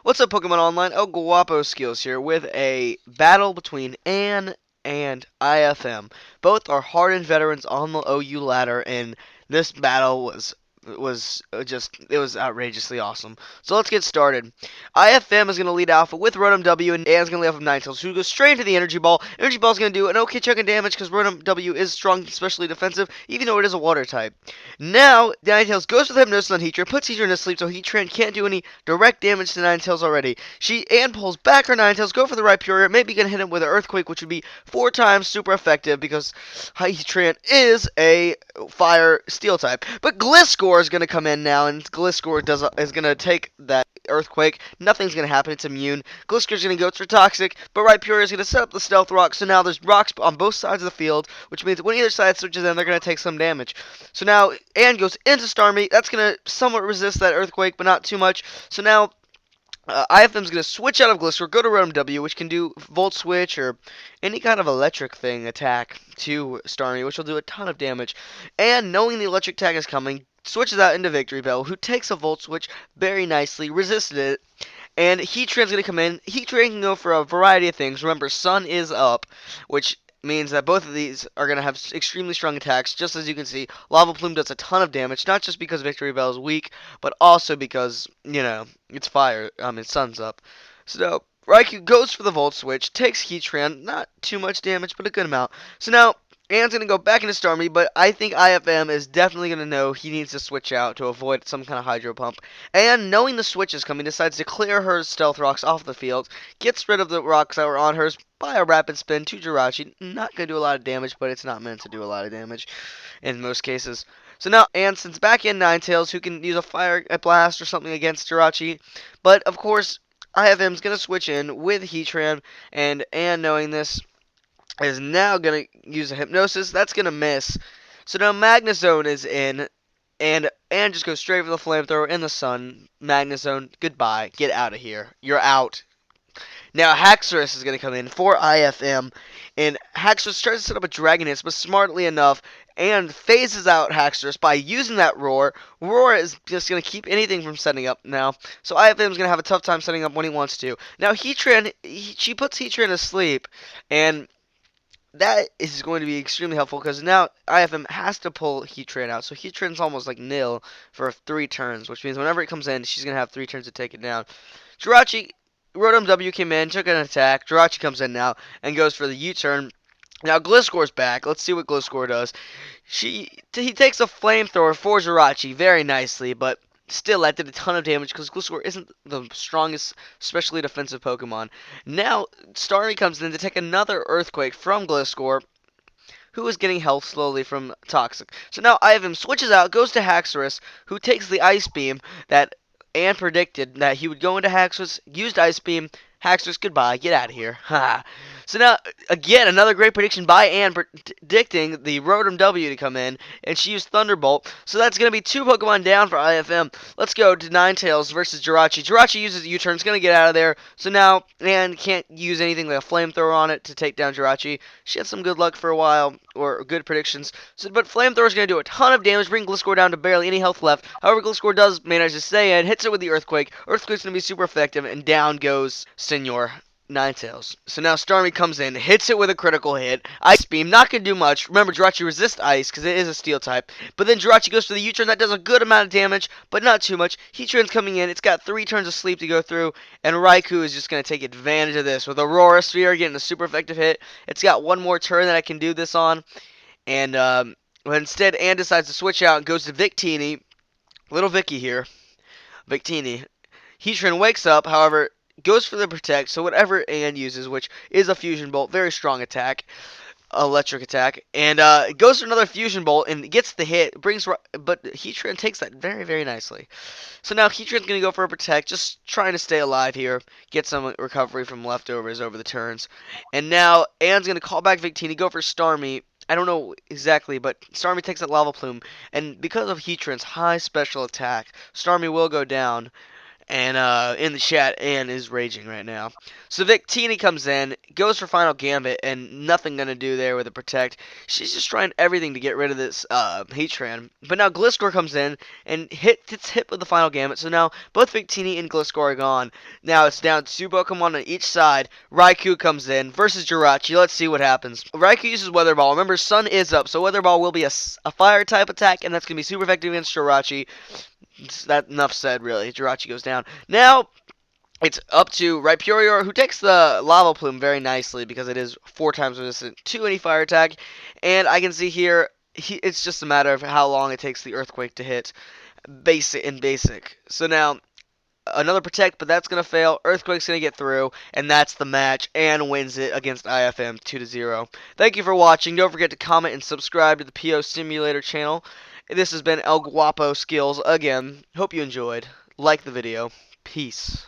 What's up, Pokemon Online? Guapo Skillz here with a battle between Ann and IFM. Both are hardened veterans on the OU ladder, and this battle was outrageously awesome. So let's get started. IFM is going to lead Alpha with Rotom W, and Ann's going to lead off with Ninetales, who goes straight into the Energy Ball. Energy Ball is going to do an okay chunk of damage because Rotom W is strong, especially defensive, even though it is a water type. Now, Ninetales goes with Hypnosis on Heatran, puts Heatran to sleep, so Heatran can't do any direct damage to Ninetales already. Ann pulls back her Ninetales, go for the Rhyperior, maybe gonna hit him with an Earthquake, which would be 4 times super effective because Heatran is a fire steel type. But Gliscor is gonna come in now, and Gliscor is gonna take that Earthquake. Nothing's gonna happen, it's immune. Gliscor's gonna go for Toxic, but Rhyperior is gonna set up the Stealth Rock, so now there's rocks on both sides of the field, which means when either side switches in, they're gonna take some damage. So now Ann goes into Starmie. That's going to somewhat resist that Earthquake, but not too much. So now IFM's going to switch out of Gliscor, go to Rotom W, which can do Volt Switch or any kind of electric thing attack to Starmie, which will do a ton of damage. And knowing the electric attack is coming, switches out into Victory Bell, who takes a Volt Switch very nicely, resisted it. And Heatran's going to come in. Heatran can go for a variety of things. Remember, Sun is up, which means that both of these are going to have extremely strong attacks. Just as you can see, Lava Plume does a ton of damage, not just because Victory Bell is weak, but also because, it's fire. Sun's up. So, Raikou goes for the Volt Switch, takes Heatran, not too much damage, but a good amount. So now, Ann's going to go back into Starmie, but I think IFM is definitely going to know he needs to switch out to avoid some kind of Hydro Pump. And knowing the switch is coming, decides to clear her Stealth Rocks off the field, gets rid of the rocks that were on hers by a Rapid Spin to Jirachi. Not going to do a lot of damage, but it's not meant to do a lot of damage in most cases. So now Ann sends back in Ninetales, who can use a Fire Blast or something against Jirachi. But, of course, IFM's going to switch in with Heatran, and Ann, knowing this, is now going to use a Hypnosis. That's going to miss. So now Magnezone is in, and just goes straight for the Flamethrower in the Sun. Magnezone, goodbye. Get out of here. You're out. Now Haxorus is going to come in for IFM, and Haxorus tries to set up a Dragon Dance, but smartly enough, and phases out Haxorus by using that Roar. Roar is just going to keep anything from setting up now, so IFM is going to have a tough time setting up when he wants to. Now Heatran, she puts Heatran to sleep, and that is going to be extremely helpful because now IFM has to pull Heatran out. So Heatran's almost like nil for 3 turns, which means whenever it comes in, she's going to have 3 turns to take it down. Jirachi, Rotom W came in, took an attack. Jirachi comes in now and goes for the U-turn. Now Gliscor's back. Let's see what Gliscor does. He takes a Flamethrower for Jirachi very nicely, but still, that did a ton of damage because Gliscor isn't the strongest, especially defensive Pokemon. Now, Starmie comes in to take another Earthquake from Gliscor, who is getting health slowly from Toxic. So now IFM switches out, goes to Haxorus, who takes the Ice Beam that Ann predicted that he would go into Haxorus, used Ice Beam. Haxorus, goodbye, get out of here. Ha. So now, again, another great prediction by Ann predicting the Rotom W to come in, and she used Thunderbolt. So that's going to be 2 Pokemon down for IFM. Let's go to Ninetales versus Jirachi. Jirachi uses the U-turn, it's going to get out of there. So now, Ann can't use anything like a Flamethrower on it to take down Jirachi. She had some good luck for a while, or good predictions. But Flamethrower is going to do a ton of damage, bring Gliscor down to barely any health left. However, Gliscor does manage to stay in, hits it with the Earthquake. Earthquake's going to be super effective, and down goes Senor Ninetales. So now Starmie comes in, hits it with a critical hit. Ice Beam, not going to do much. Remember, Jirachi resists Ice because it is a Steel type. But then Jirachi goes for the U-turn. That does a good amount of damage, but not too much. Heatran's coming in. It's got 3 turns of sleep to go through, and Raikou is just going to take advantage of this with Aurora Sphere getting a super effective hit. It's got 1 more turn that I can do this on. And but instead, Ann decides to switch out and goes to Victini. Little Vicky here. Victini. Heatran wakes up, however, goes for the Protect, so whatever Ann uses, which is a Fusion Bolt, very strong attack, electric attack, and goes for another Fusion Bolt and gets the hit, but Heatran takes that very, very nicely. So now Heatran's going to go for a Protect, just trying to stay alive here, get some recovery from leftovers over the turns. And now Ann's going to call back Victini, go for Starmie. I don't know exactly, but Starmie takes that Lava Plume, and because of Heatran's high special attack, Starmie will go down. And in the chat, Ann is raging right now. So Victini comes in, goes for Final Gambit, and nothing gonna do there with a Protect. She's just trying everything to get rid of this Heatran. But now Gliscor comes in and gets hit with the Final Gambit. So now both Victini and Gliscor are gone. Now it's down to 2 Pokemon on each side. Raikou comes in versus Jirachi. Let's see what happens. Raikou uses Weather Ball. Remember, Sun is up, so Weather Ball will be a Fire type attack, and that's gonna be super effective against Jirachi. That enough said, really. Jirachi goes down. Now, it's up to Rhyperior, who takes the Lava Plume very nicely because it is 4 times resistant to any fire attack. And I can see here, it's just a matter of how long it takes the Earthquake to hit basic. So now, another Protect, but that's going to fail. Earthquake's going to get through, and that's the match, and wins it against IFM 2-0. Thank you for watching. Don't forget to comment and subscribe to the POSimulator channel. This has been El Guapo Skillz again. Hope you enjoyed. Like the video. Peace.